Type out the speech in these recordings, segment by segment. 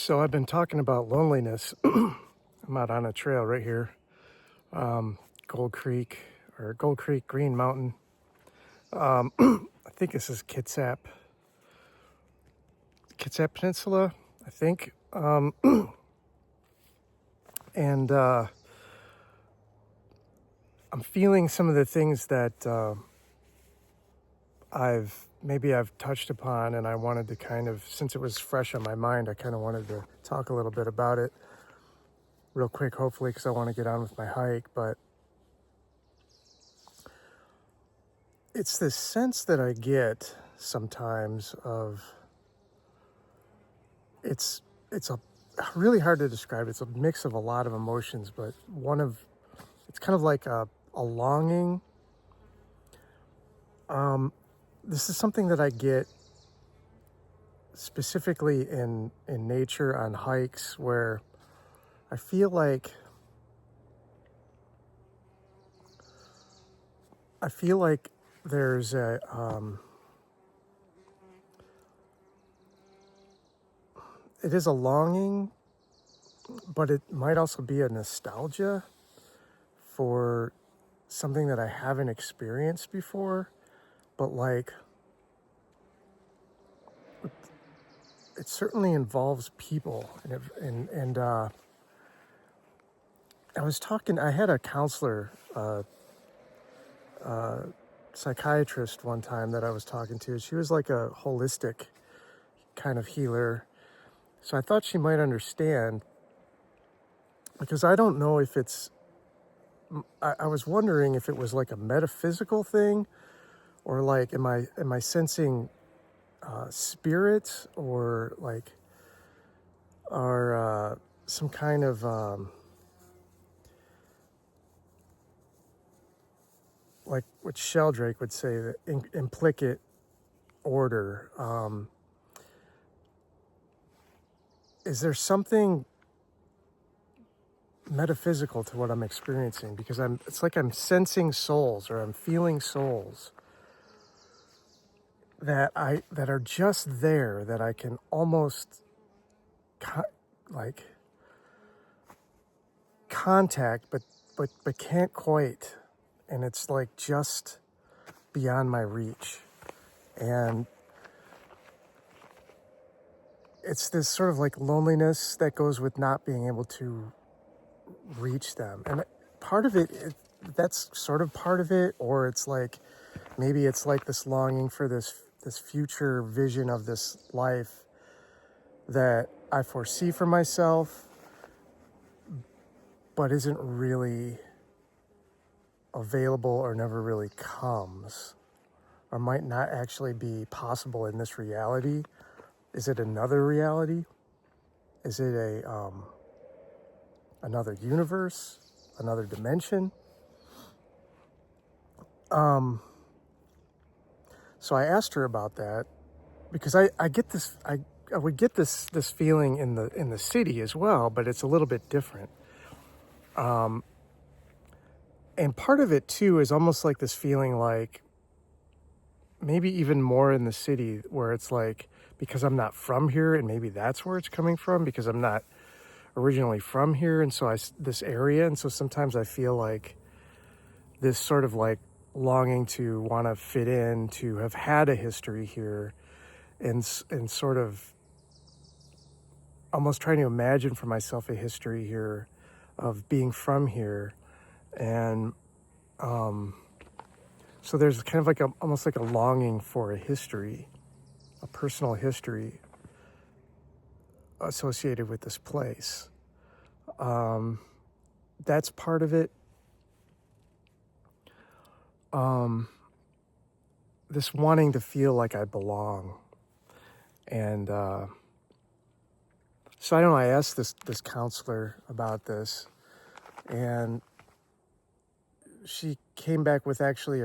So I've been talking about loneliness. I'm out on a trail right here, Gold Creek Green Mountain. I think this is Kitsap Peninsula, I think. And I'm feeling some of the things that I've touched upon, and I wanted to kind of, since it was fresh on my mind, I kind of wanted to talk a little bit about it real quick, hopefully, because I want to get on with my hike. But it's this sense that I get sometimes of, it's a really hard to describe. It's a mix of a lot of emotions, but it's kind of like a longing. This is something that I get specifically in nature on hikes, where I feel like there's a it is a longing, but it might also be a nostalgia for something that I haven't experienced before. But like, it certainly involves people, and I had a counselor, psychiatrist one time that I was talking to. She was like a holistic kind of healer, so I thought she might understand, because I don't know if I was wondering if it was like a metaphysical thing, or like, am I sensing spirits, or like, are some kind of like what Sheldrake would say, the implicate order. Is there something metaphysical to what I'm experiencing? Because it's like I'm sensing souls, or I'm feeling souls that are just there, that I can almost like contact, but can't quite, and it's like just beyond my reach. And it's this sort of like loneliness that goes with not being able to reach them. And part of that's sort of part of it, or it's like, maybe it's like this longing for this future vision of this life that I foresee for myself, but isn't really available, or never really comes, or might not actually be possible in this reality. Is it another reality? Is it another universe, another dimension? So I asked her about that, because I get this, I would get this feeling in the city as well, but it's a little bit different. And part of it too is almost like this feeling, like maybe even more in the city, where it's like, because I'm not from here, and maybe that's where it's coming from, because I'm not originally from here, and so this area, and so sometimes I feel like this sort of like longing to want to fit in, to have had a history here, and sort of almost trying to imagine for myself a history here of being from here. And so there's kind of like almost like a longing for a history, a personal history associated with this place. That's part of it. This wanting to feel like I belong. And so I don't know, I asked this counselor about this, and she came back with actually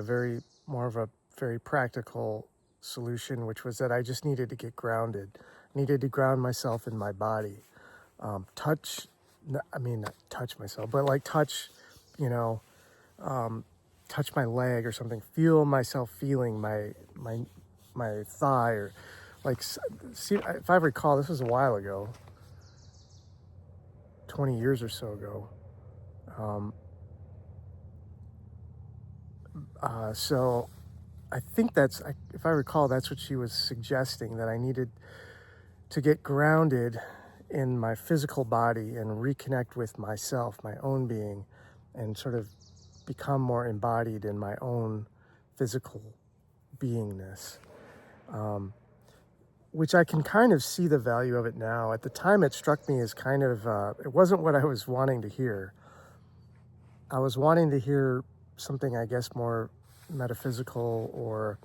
more of a very practical solution, which was that I just needed to get grounded, needed to ground myself in my body. Not touch myself, but like touch my leg or something, feel myself feeling my thigh, or like, see, if I recall, this was a while ago, 20 years or so ago. So I think if I recall, that's what she was suggesting, that I needed to get grounded in my physical body and reconnect with myself, my own being, and sort of become more embodied in my own physical beingness, which I can kind of see the value of it now. At the time, it struck me as kind of, it wasn't what I was wanting to hear. I was wanting to hear something, I guess, more metaphysical, or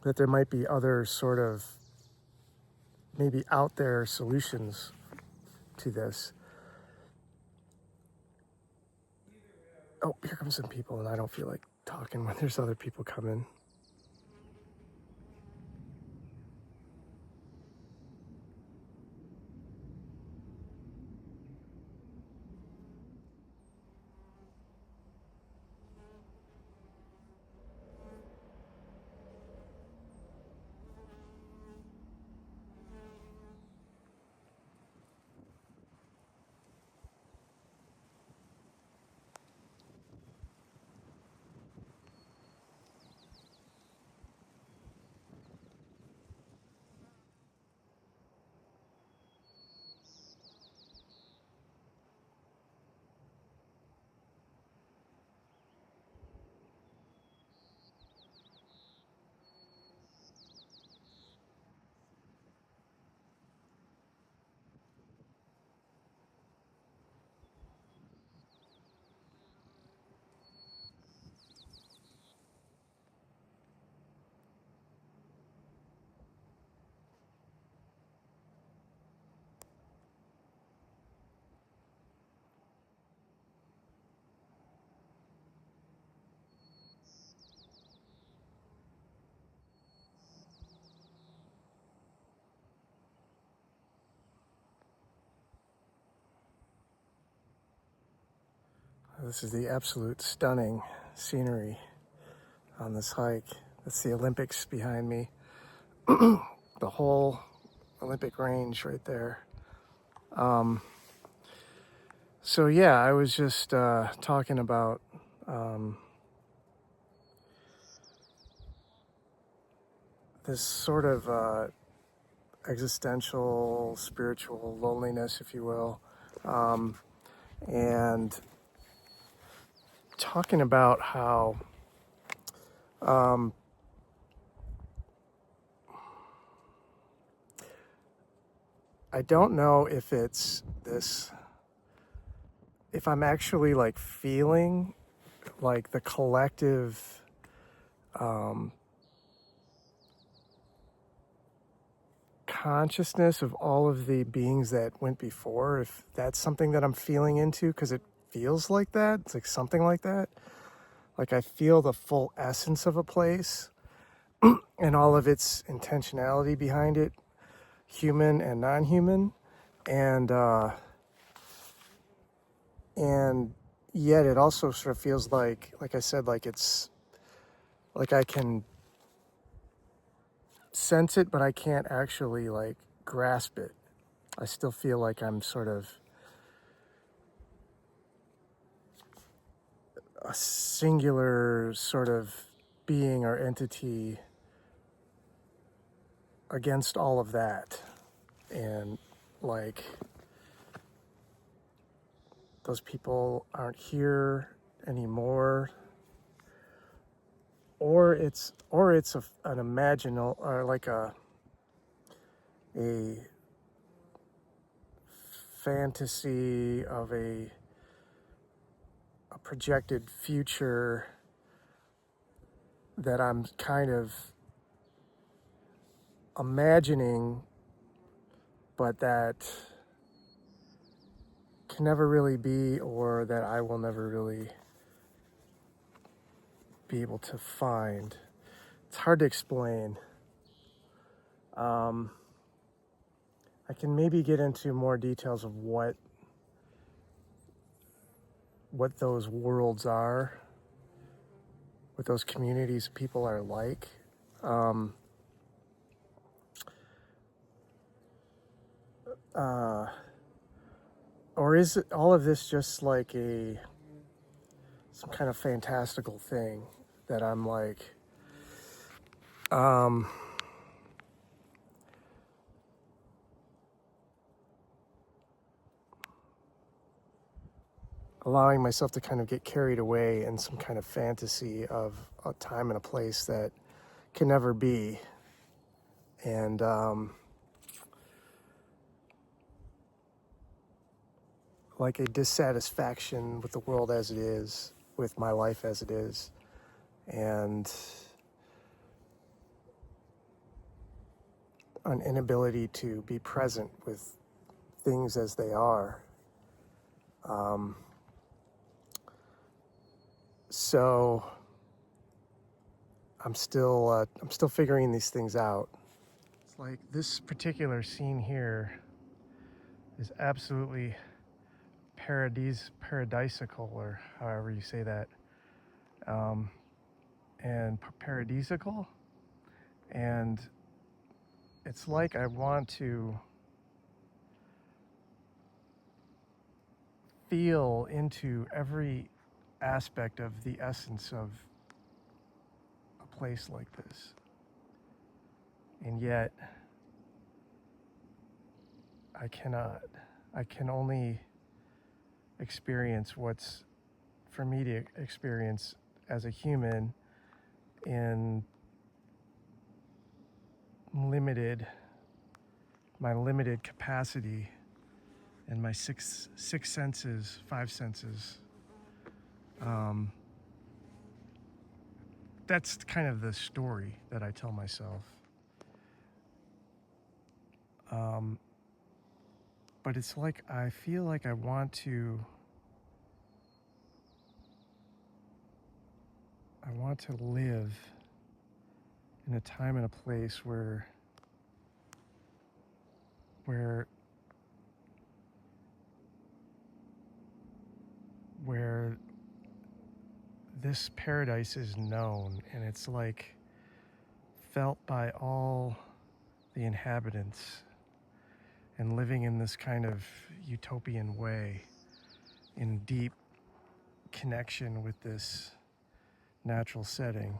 that there might be other sort of maybe out there solutions to this. Oh, here comes some people, and I don't feel like talking when there's other people coming. This is the absolute stunning scenery on this hike. That's the Olympics behind me. The whole Olympic range right there. So yeah, I was just talking about this sort of existential, spiritual loneliness, if you will, and talking about how I don't know if it's this, if I'm actually like feeling like the collective consciousness of all of the beings that went before, if that's something that I'm feeling into, because it feels like that. It's like something like that. Like I feel the full essence of a place and all of its intentionality behind it, human and non-human, and yet it also sort of feels like I said, like it's like I can sense it, but I can't actually like grasp it. I still feel like I'm sort of a singular sort of being or entity against all of that. And like those people aren't here anymore, or it's an imaginal, or like a fantasy of a projected future that I'm kind of imagining, but that can never really be, or that I will never really be able to find. It's hard to explain. I can maybe get into more details of what those worlds are, what those communities of people are like. Or is it all of this just like some kind of fantastical thing that I'm like, um, allowing myself to kind of get carried away in some kind of fantasy of a time and a place that can never be. And like a dissatisfaction with the world as it is, with my life as it is, and an inability to be present with things as they are. So I'm still figuring these things out. It's like this particular scene here is absolutely paradisical, or however you say that, and paradisical, and it's like I want to feel into every aspect of the essence of a place like this, and yet I cannot. I can only experience what's for me to experience as a human in my limited capacity and my six senses, five senses. That's kind of the story that I tell myself. But it's like I feel like I want to live in a time and a place where where where this paradise is known, and it's like felt by all the inhabitants, and living in this kind of utopian way, in deep connection with this natural setting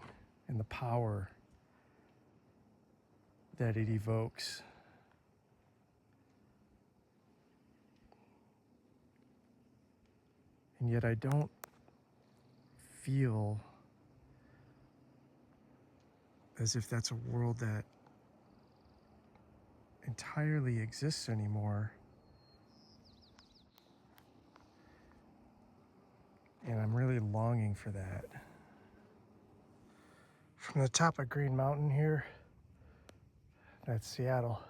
and the power that it evokes. And yet I don't feel as if that's a world that entirely exists anymore. And I'm really longing for that. From the top of Green Mountain here, that's Seattle.